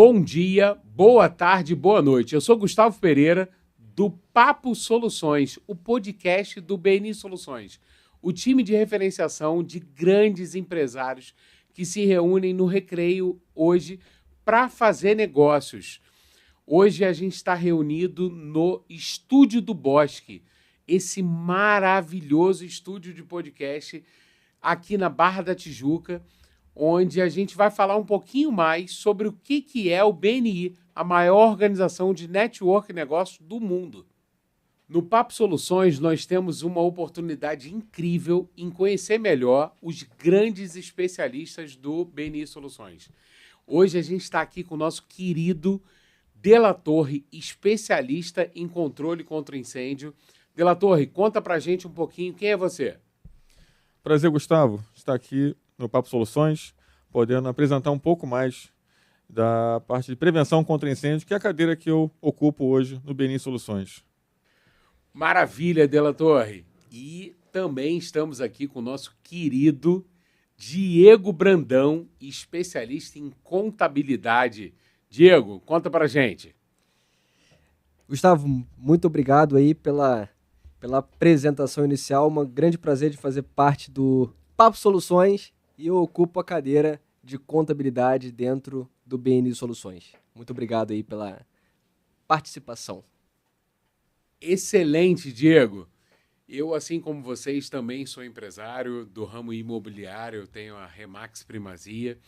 Bom dia, boa tarde, boa noite. Eu sou Gustavo Pereira, do Papo Soluções, o podcast do BNI Soluções, o time de referenciação de grandes empresários que se reúnem no Recreio hoje para fazer negócios. Hoje a gente está reunido no Estúdio do Bosque, esse maravilhoso estúdio de podcast aqui na Barra da Tijuca, onde a gente vai falar um pouquinho mais sobre o que é o BNI, a maior organização de network e negócios do mundo. No Papo Soluções, nós temos uma oportunidade incrível em conhecer melhor os grandes especialistas do BNI Soluções. Hoje a gente está aqui com o nosso querido De La Torre, especialista em controle contra incêndio. De La Torre, conta pra gente um pouquinho quem é você. Prazer, Gustavo, estar aqui no Papo Soluções, podendo apresentar um pouco mais da parte de prevenção contra incêndio, que é a cadeira que eu ocupo hoje no BNI Soluções. Maravilha, De La Torre. E também estamos aqui com o nosso querido Diego Brandão, especialista em contabilidade. Diego, conta pra gente. Gustavo, muito obrigado aí pela apresentação inicial. Um grande prazer de fazer parte do Papo Soluções e eu ocupo a cadeira de contabilidade dentro do BNI Soluções. Muito obrigado aí pela participação. Excelente, Diego. Eu, assim como vocês, também sou empresário do ramo imobiliário, eu tenho a Remax Primazia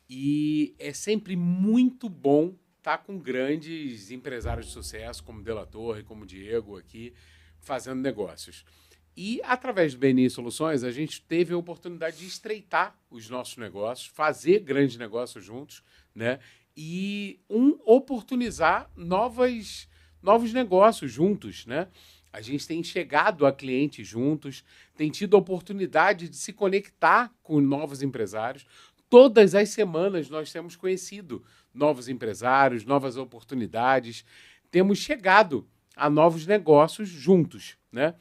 e é sempre muito bom estar com grandes empresários de sucesso, como De La Torre, como Diego aqui, fazendo negócios. E, através do BNI Soluções, a gente teve a oportunidade de estreitar os nossos negócios, fazer grandes negócios juntos, né? E oportunizar novos negócios juntos, né? A gente tem chegado a clientes juntos, tem tido a oportunidade de se conectar com novos empresários. Todas as semanas nós temos conhecido novos empresários, novas oportunidades, temos chegado a novos negócios juntos, né?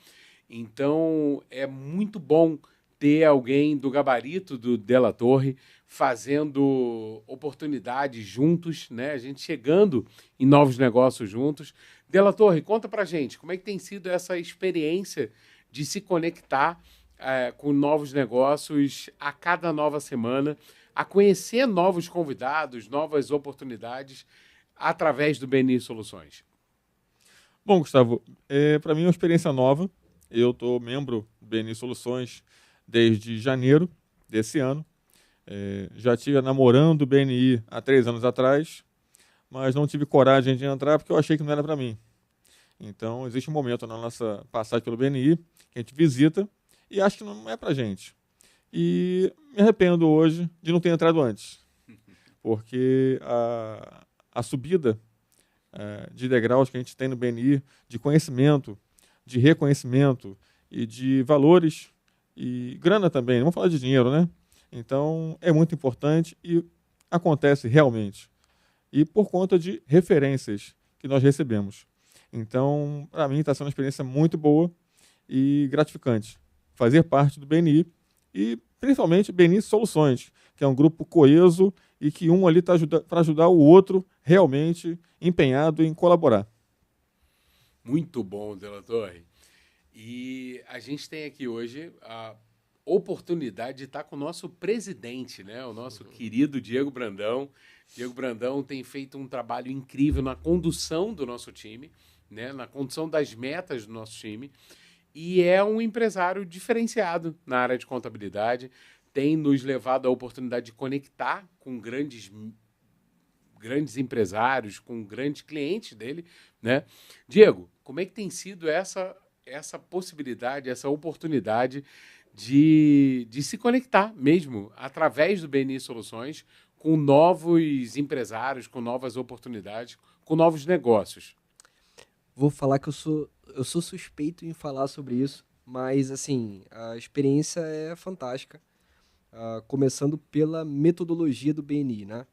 Então, é muito bom ter alguém do gabarito do De La Torre fazendo oportunidades juntos, né? A gente chegando em novos negócios juntos. De La Torre, conta pra gente, como é que tem sido essa experiência de se conectar com novos negócios a cada nova semana, a conhecer novos convidados, novas oportunidades através do BNI Soluções? Bom, Gustavo, para mim é uma experiência nova. Eu estou membro do BNI Soluções desde janeiro desse ano. Já estive namorando o BNI há 3 anos atrás, mas não tive coragem de entrar porque eu achei que não era para mim. Então, existe um momento na nossa passagem pelo BNI que a gente visita e acha que não é para a gente. E me arrependo hoje de não ter entrado antes, porque a subida de degraus que a gente tem no BNI, de conhecimento, de reconhecimento e de valores e grana também, não vamos falar de dinheiro, né? Então, é muito importante e acontece realmente. E por conta de referências que nós recebemos. Então, para mim, está sendo uma experiência muito boa e gratificante fazer parte do BNI e, principalmente, BNI Soluções, que é um grupo coeso e que um ali está para ajudar o outro realmente empenhado em colaborar. Muito bom, De La Torre. E a gente tem aqui hoje a oportunidade de estar com o nosso presidente, né? O nosso querido Diego Brandão. Diego Brandão tem feito um trabalho incrível na condução do nosso time, né? Na condução das metas do nosso time. E é um empresário diferenciado na área de contabilidade. Tem nos levado à oportunidade de conectar com grandes empresários, com grandes clientes dele, né? Diego, como é que tem sido essa possibilidade, essa oportunidade de se conectar mesmo através do BNI Soluções com novos empresários, com novas oportunidades, com novos negócios? Vou falar que eu sou suspeito em falar sobre isso, mas assim, a experiência é fantástica, começando pela metodologia do BNI, né?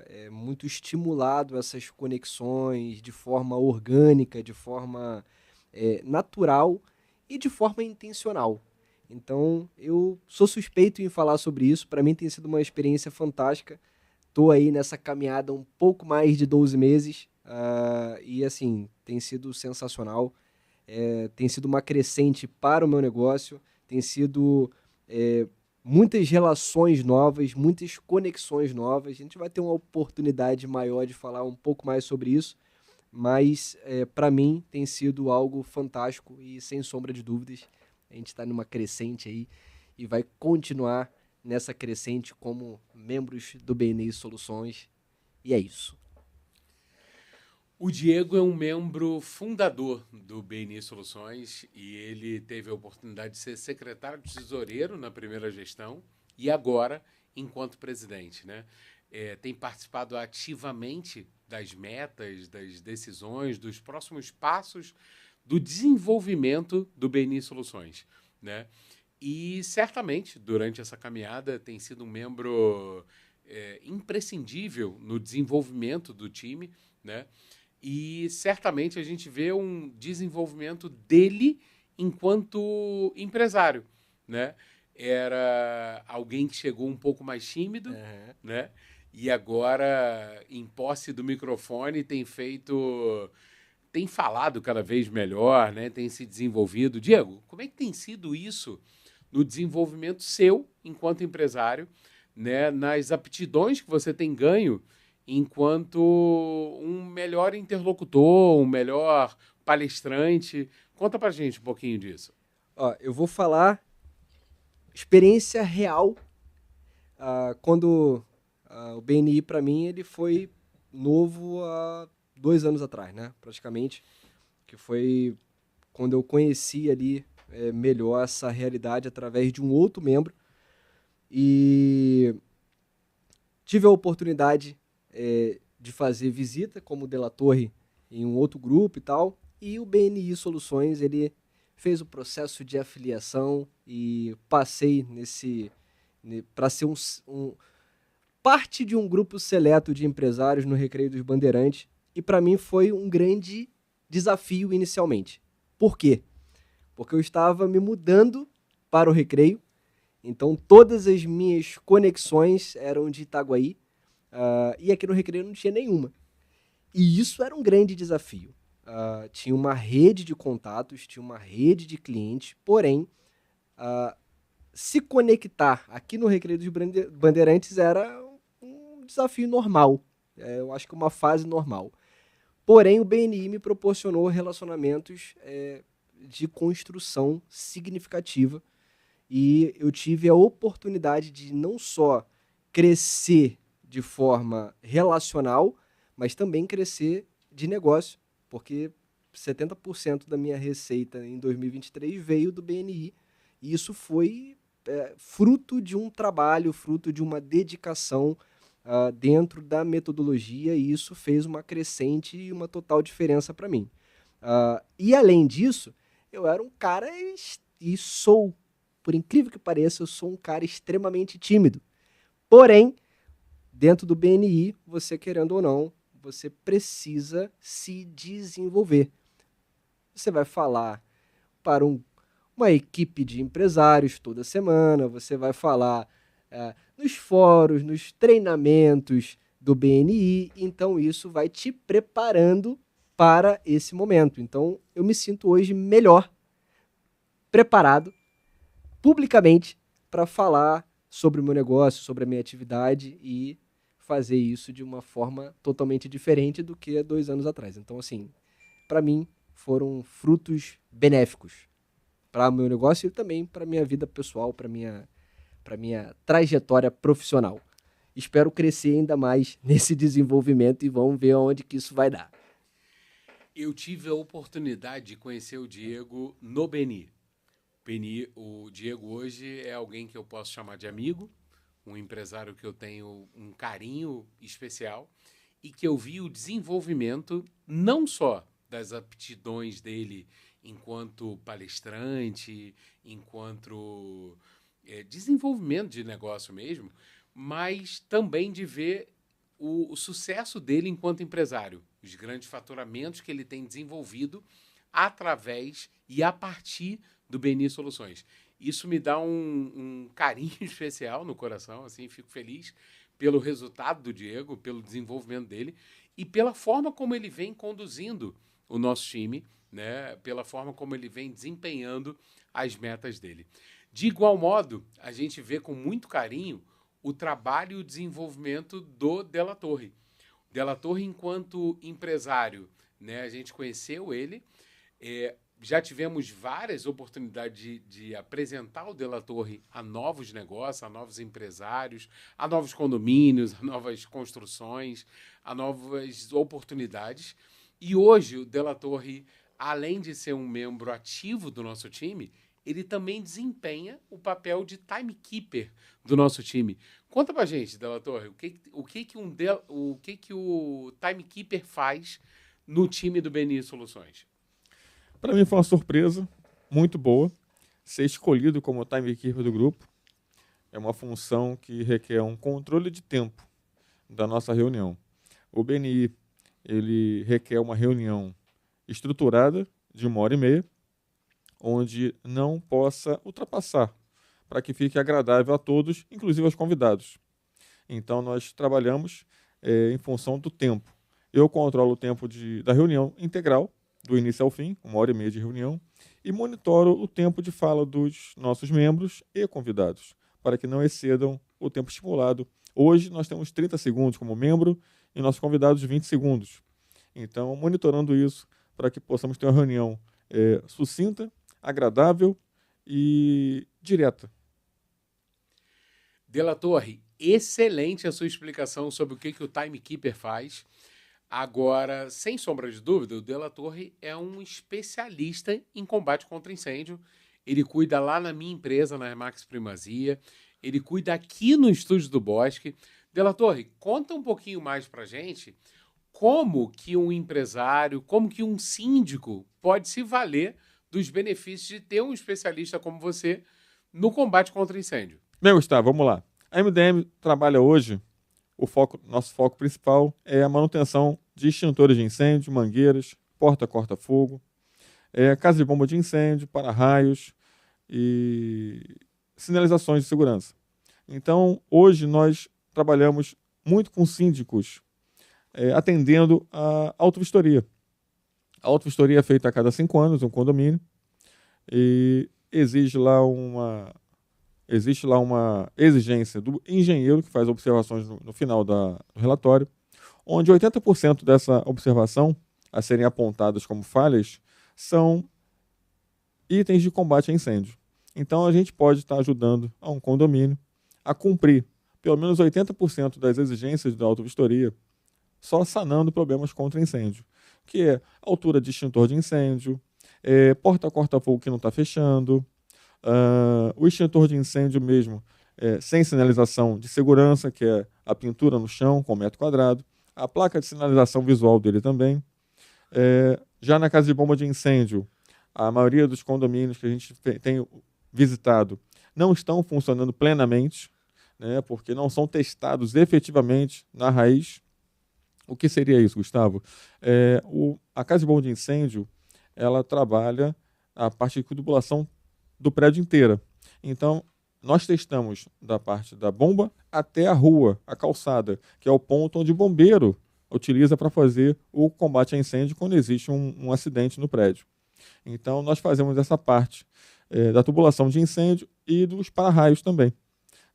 É muito estimulado essas conexões de forma orgânica, de forma natural e de forma intencional. Então, eu sou suspeito em falar sobre isso. Para mim tem sido uma experiência fantástica Tô aí nessa caminhada um pouco mais de 12 meses e, assim, tem sido sensacional. Tem sido uma crescente para o meu negócio, tem sido muitas relações novas, muitas conexões novas. A gente vai ter uma oportunidade maior de falar um pouco mais sobre isso, mas para mim tem sido algo fantástico e, sem sombra de dúvidas, a gente está numa crescente aí e vai continuar nessa crescente como membros do BNI Soluções. E é isso. O Diego é um membro fundador do BNI Soluções e ele teve a oportunidade de ser secretário de tesoureiro na primeira gestão e agora enquanto presidente, né? Tem participado ativamente das metas, das decisões, dos próximos passos do desenvolvimento do BNI Soluções, né? E certamente durante essa caminhada tem sido um membro imprescindível no desenvolvimento do time, né? E certamente a gente vê um desenvolvimento dele enquanto empresário, né? Era alguém que chegou um pouco mais tímido, né? E agora, em posse do microfone, tem falado cada vez melhor, né? Tem se desenvolvido. Diego, como é que tem sido isso no desenvolvimento seu enquanto empresário, né? Nas aptidões que você tem ganho enquanto um melhor interlocutor, um melhor palestrante? Conta pra gente um pouquinho disso. Eu vou falar experiência real. Quando o BNI, para mim, ele foi novo há 2 anos atrás, né? Praticamente, que foi quando eu conheci ali melhor essa realidade através de um outro membro e tive a oportunidade de fazer visita como delator em um outro grupo e tal, e o BNI Soluções, ele fez o processo de afiliação e passei para ser parte de um grupo seleto de empresários no Recreio dos Bandeirantes, e para mim foi um grande desafio inicialmente. Por quê? Porque eu estava me mudando para o Recreio, então todas as minhas conexões eram de Itaguaí, e aqui no Recreio não tinha nenhuma. E isso era um grande desafio. Tinha uma rede de contatos, tinha uma rede de clientes, porém, se conectar aqui no Recreio dos Bandeirantes era um desafio normal. Eu acho que uma fase normal. Porém, o BNI me proporcionou relacionamentos de construção significativa e eu tive a oportunidade de não só crescer de forma relacional, mas também crescer de negócio, porque 70% da minha receita em 2023 veio do BNI, e isso foi fruto de um trabalho, fruto de uma dedicação dentro da metodologia, e isso fez uma crescente e uma total diferença para mim. E além disso, eu era um cara, e sou, por incrível que pareça, eu sou um cara extremamente tímido. Porém, dentro do BNI, você querendo ou não, você precisa se desenvolver. Você vai falar para uma equipe de empresários toda semana, você vai falar nos fóruns, nos treinamentos do BNI, então isso vai te preparando para esse momento. Então, eu me sinto hoje melhor preparado publicamente para falar sobre o meu negócio, sobre a minha atividade e fazer isso de uma forma totalmente diferente do que há 2 anos atrás. Então, assim, para mim, foram frutos benéficos para o meu negócio e também para a minha vida pessoal, para minha trajetória profissional. Espero crescer ainda mais nesse desenvolvimento e vamos ver onde que isso vai dar. Eu tive a oportunidade de conhecer o Diego no BNI. O Diego hoje é alguém que eu posso chamar de amigo, um empresário que eu tenho um carinho especial e que eu vi o desenvolvimento não só das aptidões dele enquanto palestrante, enquanto desenvolvimento de negócio mesmo, mas também de ver o sucesso dele enquanto empresário, os grandes faturamentos que ele tem desenvolvido através e a partir do BNI Soluções. Isso me dá um carinho especial no coração, assim, fico feliz pelo resultado do Diego, pelo desenvolvimento dele e pela forma como ele vem conduzindo o nosso time, né? Pela forma como ele vem desempenhando as metas dele. De igual modo, a gente vê com muito carinho o trabalho e o desenvolvimento do De La Torre. De La Torre, enquanto empresário, né? A gente conheceu ele, já tivemos várias oportunidades de apresentar o De La Torre a novos negócios, a novos empresários, a novos condomínios, a novas construções, a novas oportunidades. E hoje o De La Torre, além de ser um membro ativo do nosso time, ele também desempenha o papel de timekeeper do nosso time. Conta pra gente, De La Torre, o que o timekeeper faz no time do BNI Soluções? Para mim foi uma surpresa muito boa ser escolhido como timekeeper do grupo. É uma função que requer um controle de tempo da nossa reunião. O BNI ele requer uma reunião estruturada de 1h30, onde não possa ultrapassar, para que fique agradável a todos, inclusive aos convidados. Então nós trabalhamos em função do tempo. Eu controlo o tempo da reunião integral, do início ao fim, 1h30 de reunião, e monitoro o tempo de fala dos nossos membros e convidados, para que não excedam o tempo estipulado. Hoje nós temos 30 segundos como membro e nossos convidados 20 segundos. Então, monitorando isso para que possamos ter uma reunião sucinta, agradável e direta. De La Torre, excelente a sua explicação sobre o que o timekeeper faz. Agora, sem sombra de dúvida, o De La Torre é um especialista em combate contra incêndio. Ele cuida lá na minha empresa, na Remax Primazia. Ele cuida aqui no Estúdio do Bosque. De La Torre, conta um pouquinho mais pra gente como que um empresário, como que um síndico pode se valer dos benefícios de ter um especialista como você no combate contra incêndio. Bem, Gustavo, vamos lá. A MDM trabalha hoje, nosso foco principal é a manutenção de extintores de incêndio, mangueiras, porta-corta-fogo, casa de bomba de incêndio, para-raios e sinalizações de segurança. Então, hoje nós trabalhamos muito com síndicos, atendendo a auto-vistoria. A auto-vistoria é feita a cada 5 anos, um condomínio, e existe lá uma exigência do engenheiro que faz observações no final do relatório, onde 80% dessa observação a serem apontadas como falhas são itens de combate a incêndio. Então a gente pode estar ajudando a um condomínio a cumprir pelo menos 80% das exigências da auto-vistoria, só sanando problemas contra incêndio, que é altura de extintor de incêndio, porta-corta-fogo que não está fechando, o extintor de incêndio mesmo, sem sinalização de segurança, que é a pintura no chão com 1 m², a placa de sinalização visual dele também. Já na casa de bomba de incêndio, a maioria dos condomínios que a gente tem visitado não estão funcionando plenamente, né, porque não são testados efetivamente na raiz. O que seria isso, Gustavo? A casa de bomba de incêndio, ela trabalha a parte de tubulação do prédio inteira. Então, nós testamos da parte da bomba até a rua, a calçada, que é o ponto onde o bombeiro utiliza para fazer o combate a incêndio quando existe um acidente no prédio. Então, nós fazemos essa parte da tubulação de incêndio e dos para-raios também.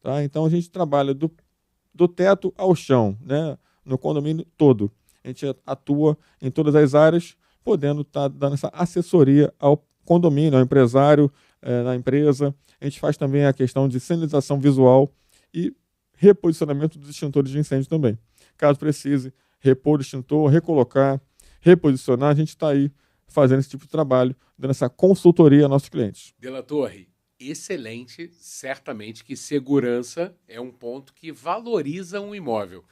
Tá? Então, a gente trabalha do teto ao chão, né? No condomínio todo. A gente atua em todas as áreas, podendo estar dando essa assessoria ao condomínio, ao empresário, na empresa. A gente faz também a questão de sinalização visual e reposicionamento dos extintores de incêndio também. Caso precise repor o extintor, recolocar, reposicionar, a gente está aí fazendo esse tipo de trabalho, dando essa consultoria a nossos clientes. De La Torre, excelente. Certamente que segurança é um ponto que valoriza um imóvel.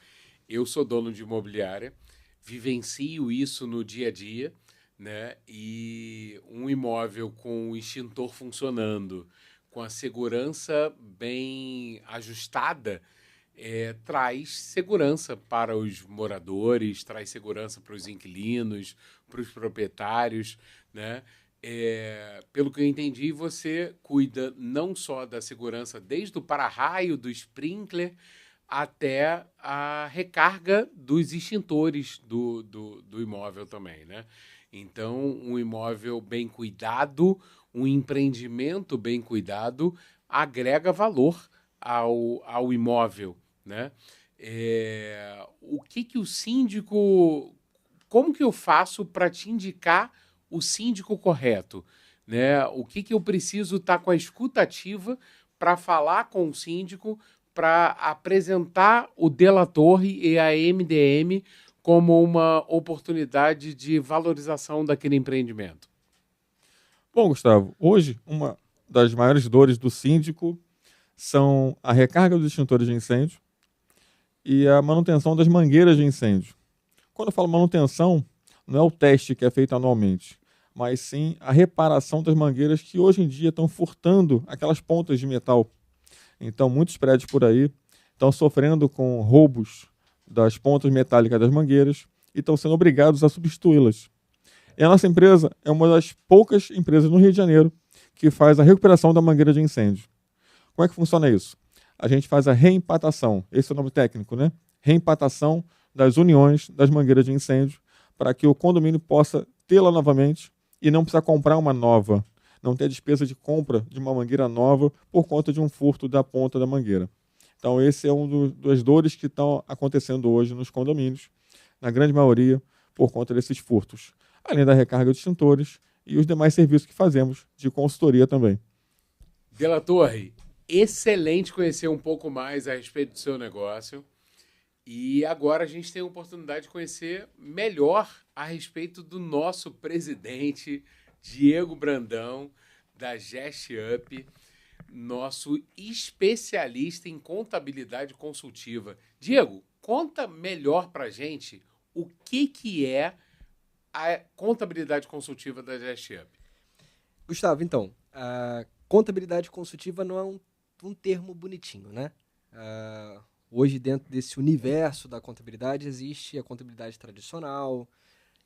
Eu sou dono de imobiliária, vivencio isso no dia a dia, né? E um imóvel com o extintor funcionando, com a segurança bem ajustada, traz segurança para os moradores, traz segurança para os inquilinos, para os proprietários, né? Pelo que eu entendi, você cuida não só da segurança desde o para-raio, do sprinkler, até a recarga dos extintores do imóvel também, né? Então, um imóvel bem cuidado, um empreendimento bem cuidado, agrega valor ao imóvel, né? O que o síndico... Como que eu faço para te indicar o síndico correto, né? O que eu preciso estar com a escuta ativa para falar com o síndico, para apresentar o delator e a MDM como uma oportunidade de valorização daquele empreendimento? Bom, Gustavo, hoje uma das maiores dores do síndico são a recarga dos extintores de incêndio e a manutenção das mangueiras de incêndio. Quando eu falo manutenção, não é o teste que é feito anualmente, mas sim a reparação das mangueiras que hoje em dia estão furtando aquelas pontas de metal. Então, muitos prédios por aí estão sofrendo com roubos das pontas metálicas das mangueiras e estão sendo obrigados a substituí-las. E a nossa empresa é uma das poucas empresas no Rio de Janeiro que faz a recuperação da mangueira de incêndio. Como é que funciona isso? A gente faz a reempatação, esse é o nome técnico, né? Reempatação das uniões das mangueiras de incêndio para que o condomínio possa tê-la novamente e não precisar comprar uma nova, não ter despesa de compra de uma mangueira nova por conta de um furto da ponta da mangueira. Então, esse é um das dores que estão acontecendo hoje nos condomínios, na grande maioria, por conta desses furtos. Além da recarga de extintores e os demais serviços que fazemos de consultoria também. Della Torre, excelente conhecer um pouco mais a respeito do seu negócio. E agora a gente tem a oportunidade de conhecer melhor a respeito do nosso presidente, Diego Brandão, da GestUp, nosso especialista em contabilidade consultiva. Diego, conta melhor para a gente o que é a contabilidade consultiva da GestUp. Gustavo, então, a contabilidade consultiva não é um termo bonitinho, né? Hoje, dentro desse universo da contabilidade, existe a contabilidade tradicional,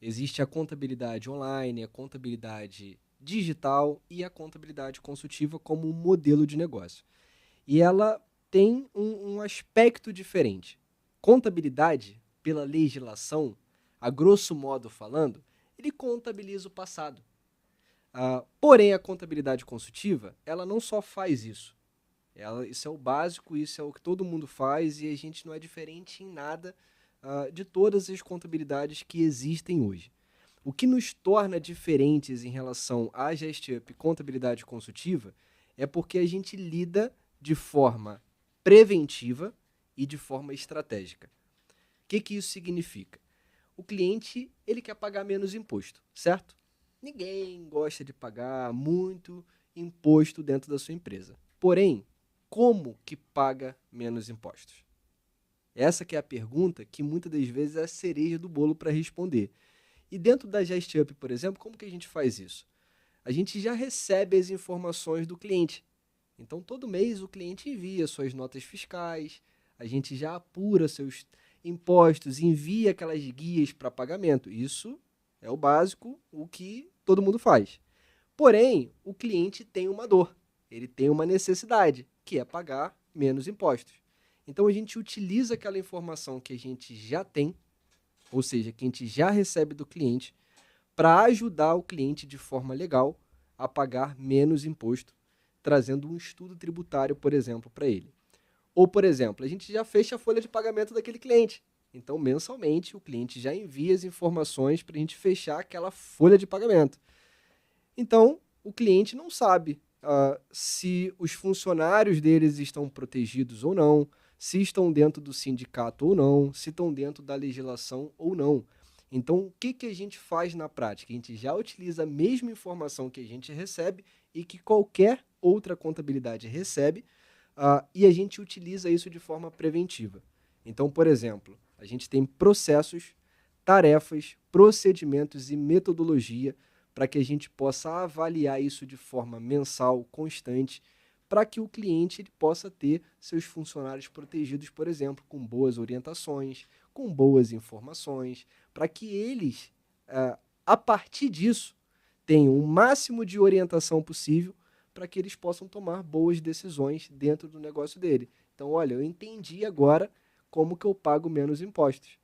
existe a contabilidade online, a contabilidade digital e a contabilidade consultiva como um modelo de negócio. E ela tem um aspecto diferente. Contabilidade, pela legislação, a grosso modo falando, ele contabiliza o passado. Porém, a contabilidade consultiva, ela não só faz isso. Isso é o básico, isso é o que todo mundo faz e a gente não é diferente em nada de todas as contabilidades que existem hoje. O que nos torna diferentes em relação à GestUp contabilidade consultiva é porque a gente lida de forma preventiva e de forma estratégica. O que isso significa? O cliente ele quer pagar menos imposto, certo? Ninguém gosta de pagar muito imposto dentro da sua empresa. Porém, como que paga menos impostos? Essa que é a pergunta que muitas das vezes é a cereja do bolo para responder. E dentro da GestUp, por exemplo, como que a gente faz isso? A gente já recebe as informações do cliente. Então, todo mês o cliente envia suas notas fiscais, a gente já apura seus impostos, envia aquelas guias para pagamento. Isso é o básico, o que todo mundo faz. Porém, o cliente tem uma dor, ele tem uma necessidade, que é pagar menos impostos. Então, a gente utiliza aquela informação que a gente já tem, ou seja, que a gente já recebe do cliente, para ajudar o cliente de forma legal a pagar menos imposto, trazendo um estudo tributário, por exemplo, para ele. Ou, por exemplo, a gente já fecha a folha de pagamento daquele cliente. Então, mensalmente, o cliente já envia as informações para a gente fechar aquela folha de pagamento. Então, o cliente não sabe se os funcionários deles estão protegidos ou não, se estão dentro do sindicato ou não, se estão dentro da legislação ou não. Então, o que a gente faz na prática? A gente já utiliza a mesma informação que a gente recebe e que qualquer outra contabilidade recebe, e a gente utiliza isso de forma preventiva. Então, por exemplo, a gente tem processos, tarefas, procedimentos e metodologia para que a gente possa avaliar isso de forma mensal, constante, para que o cliente ele possa ter seus funcionários protegidos, por exemplo, com boas orientações, com boas informações, para que eles, a partir disso, tenham o máximo de orientação possível para que eles possam tomar boas decisões dentro do negócio dele. Então, Então, olha, eu entendi agora como que eu pago menos impostos.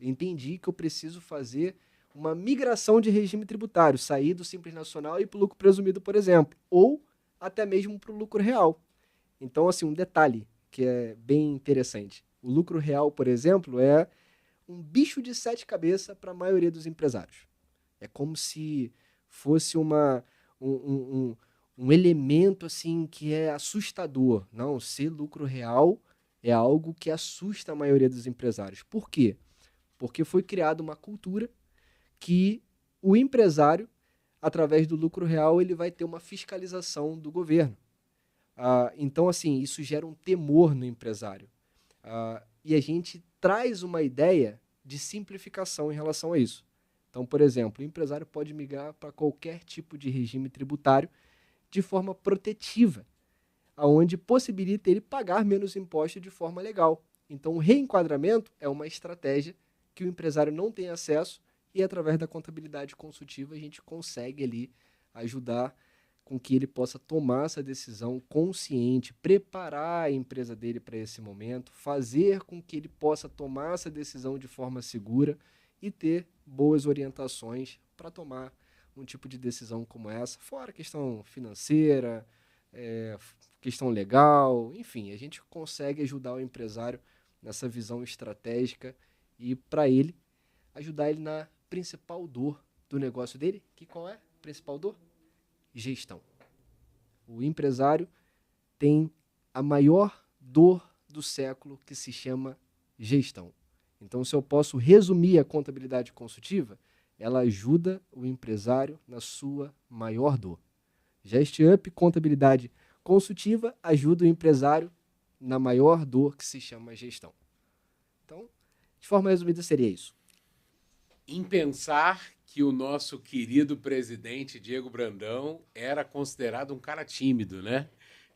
Entendi que eu preciso fazer uma migração de regime tributário, sair do Simples Nacional e ir para o lucro presumido, por exemplo, ou até mesmo para o lucro real. Então, assim, um detalhe que é bem interessante. O lucro real, por exemplo, é um bicho de 7 cabeças para a maioria dos empresários. É como se fosse um elemento assim que é assustador. Não, ser lucro real é algo que assusta a maioria dos empresários. Por quê? Porque foi criada uma cultura que o empresário, através do lucro real, ele vai ter uma fiscalização do governo. Então, assim, isso gera um temor no empresário. E a gente traz uma ideia de simplificação em relação a isso. Então, por exemplo, o empresário pode migrar para qualquer tipo de regime tributário de forma protetiva, aonde possibilita ele pagar menos impostos de forma legal. Então, o reenquadramento é uma estratégia que o empresário não tem acesso e, através da contabilidade consultiva, a gente consegue ali ajudar com que ele possa tomar essa decisão consciente, preparar a empresa dele para esse momento, fazer com que ele possa tomar essa decisão de forma segura e ter boas orientações para tomar um tipo de decisão como essa, fora questão financeira, questão legal, enfim, a gente consegue ajudar o empresário nessa visão estratégica e, para ele, ajudar ele na principal dor do negócio dele, que qual é a principal dor? Gestão. O empresário tem a maior dor do século, que se chama gestão. Então, se eu posso resumir a contabilidade consultiva, ela ajuda o empresário na sua maior dor. GestUp, contabilidade consultiva, ajuda o empresário na maior dor, que se chama gestão. Então, de forma resumida, seria isso. Em pensar que o nosso querido presidente Diego Brandão era considerado um cara tímido, né?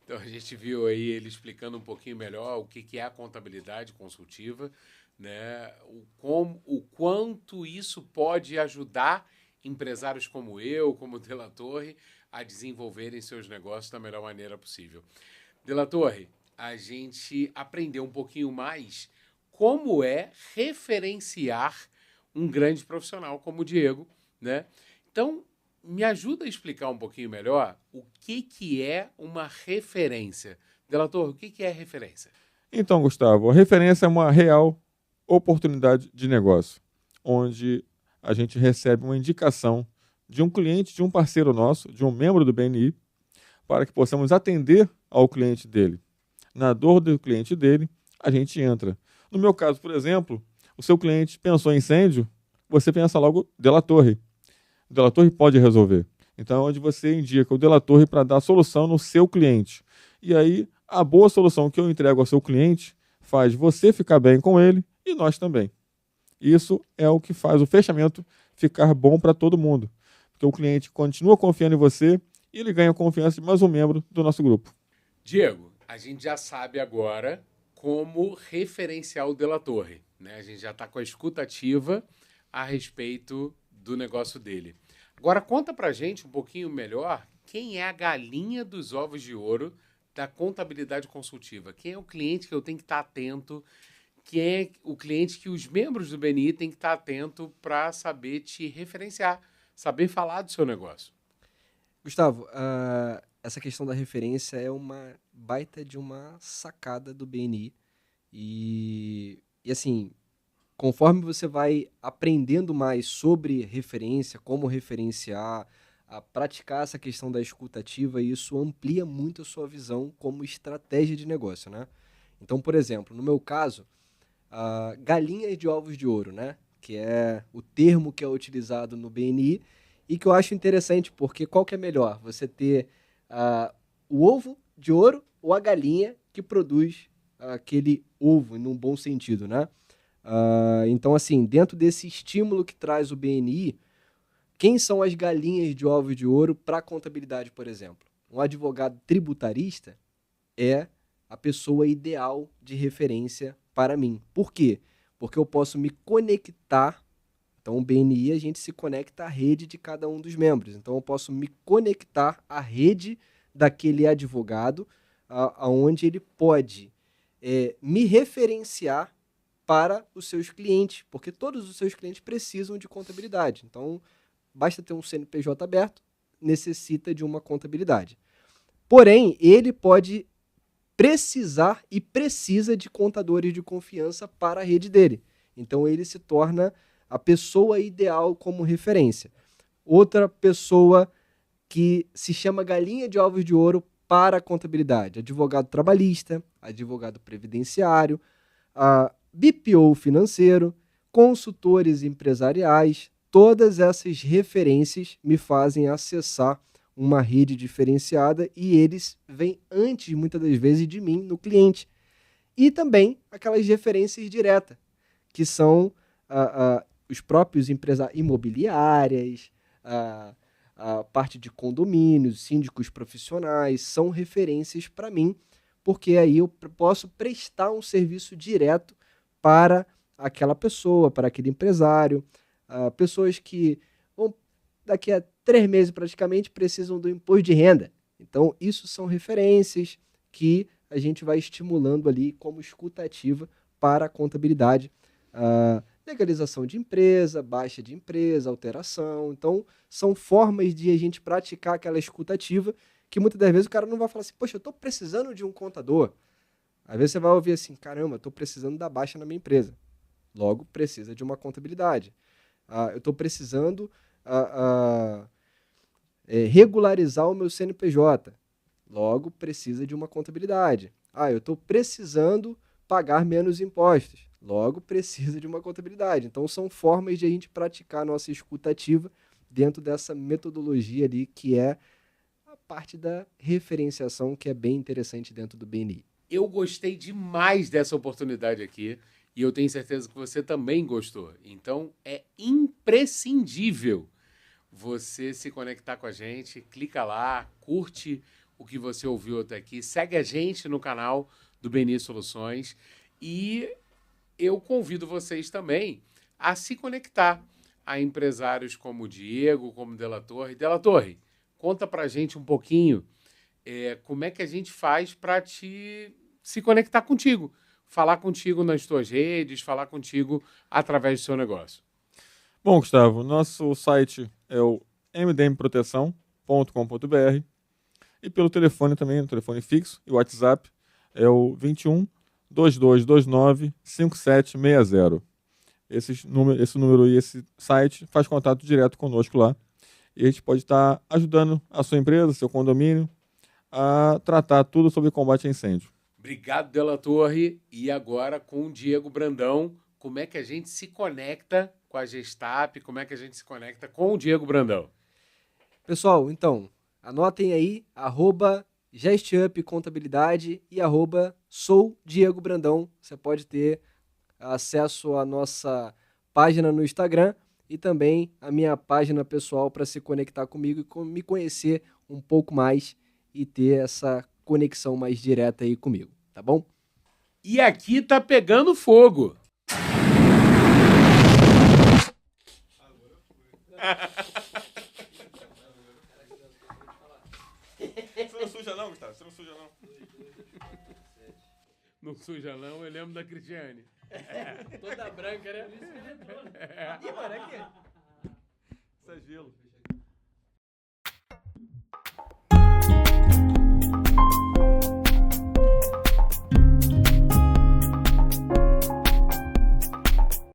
Então a gente viu aí ele explicando um pouquinho melhor o que é a contabilidade consultiva, né? O quanto isso pode ajudar empresários como eu, como De La Torre, a desenvolverem seus negócios da melhor maneira possível. De La Torre, a gente aprendeu um pouquinho mais como é referenciar um grande profissional como o Diego, né? Então, me ajuda a explicar um pouquinho melhor o que é uma referência. De La Torre, o que é referência? Então, Gustavo, a referência é uma real oportunidade de negócio, onde a gente recebe uma indicação de um cliente, de um parceiro nosso, de um membro do BNI, para que possamos atender ao cliente dele. Na dor do cliente dele, a gente entra. No meu caso, por exemplo, o seu cliente pensou em incêndio, você pensa logo De La Torre. De La Torre pode resolver. Então, é onde você indica o De La Torre para dar solução no seu cliente. E aí, a boa solução que eu entrego ao seu cliente faz você ficar bem com ele e nós também. Isso é o que faz o fechamento ficar bom para todo mundo. Porque o cliente continua confiando em você e ele ganha a confiança de mais um membro do nosso grupo. Diego, a gente já sabe agora como referenciar o De La Torre, né? A gente já está com a escuta ativa a respeito do negócio dele. Agora conta pra gente um pouquinho melhor quem é a galinha dos ovos de ouro da contabilidade consultiva. Quem é o cliente que eu tenho que estar atento? Quem é o cliente que os membros do BNI têm que estar atento para saber te referenciar, saber falar do seu negócio? Gustavo, essa questão da referência é uma baita de uma sacada do BNI. E assim, conforme você vai aprendendo mais sobre referência, como referenciar, a praticar essa questão da escuta ativa, isso amplia muito a sua visão como estratégia de negócio, né? Então, por exemplo, no meu caso, galinhas de ovos de ouro, né? Que é o termo que é utilizado no BNI e que eu acho interessante, porque qual que é melhor? Você ter o ovo de ouro ou a galinha que produz aquele ovo, num bom sentido, né? Então, assim, dentro desse estímulo que traz o BNI, quem são as galinhas de ovos de ouro para a contabilidade, por exemplo? Um advogado tributarista é a pessoa ideal de referência para mim. Por quê? Porque eu posso me conectar. Então, o BNI, a gente se conecta à rede de cada um dos membros. Então, eu posso me conectar à rede daquele advogado, aonde ele pode me referenciar para os seus clientes, porque todos os seus clientes precisam de contabilidade. Então, basta ter um CNPJ aberto, necessita de uma contabilidade. Porém, ele pode precisar e precisa de contadores de confiança para a rede dele. Então, ele se torna a pessoa ideal como referência. Outra pessoa que se chama galinha de ovos de ouro para a contabilidade: advogado trabalhista, advogado previdenciário, BPO financeiro, consultores empresariais. Todas essas referências me fazem acessar uma rede diferenciada e eles vêm antes, muitas das vezes, de mim no cliente. E também aquelas referências diretas, que são os próprios empresários imobiliárias, a parte de condomínios, síndicos profissionais, são referências para mim, porque aí eu posso prestar um serviço direto para aquela pessoa, para aquele empresário, pessoas que daqui a 3 meses praticamente precisam do imposto de renda. Então, isso são referências que a gente vai estimulando ali como escuta ativa para a contabilidade. Legalização de empresa, baixa de empresa, alteração. Então, são formas de a gente praticar aquela escuta ativa que muitas das vezes o cara não vai falar assim: poxa, eu estou precisando de um contador. Às vezes você vai ouvir assim: caramba, estou precisando da baixa na minha empresa. Logo, precisa de uma contabilidade. Eu estou precisando regularizar o meu CNPJ. Logo, precisa de uma contabilidade. Eu estou precisando pagar menos impostos. Logo, precisa de uma contabilidade. Então, são formas de a gente praticar a nossa escuta ativa dentro dessa metodologia ali, que é a parte da referenciação, que é bem interessante dentro do BNI. Eu gostei demais dessa oportunidade aqui e eu tenho certeza que você também gostou. Então, é imprescindível você se conectar com a gente. Clica lá, curte o que você ouviu até aqui, segue a gente no canal do BNI Soluções e eu convido vocês também a se conectar a empresários como o Diego, como Della Torre. Della Torre, conta pra gente um pouquinho como é que a gente faz para se conectar contigo, falar contigo nas tuas redes, falar contigo através do seu negócio. Bom, Gustavo, nosso site é o mdmproteção.com.br e pelo telefone também, no telefone fixo e WhatsApp, é o 21 2229 5760. Esse número e esse site faz contato direto conosco lá. E a gente pode estar ajudando a sua empresa, seu condomínio, a tratar tudo sobre combate a incêndio. Obrigado, Della Torre. E agora com o Diego Brandão, como é que a gente se conecta com a Gestap, como é que a gente se conecta com o Diego Brandão? Pessoal, então, anotem aí, @GestUp Contabilidade e @sou Diego Brandão. Você pode ter acesso à nossa página no Instagram e também a minha página pessoal para se conectar comigo e me conhecer um pouco mais e ter essa conexão mais direta aí comigo, tá bom? E aqui tá pegando fogo. Você não suja não, Gustavo? Você não suja não? Não suja não, eu lembro da Cristiane. Toda branca, né? Isso é gelo.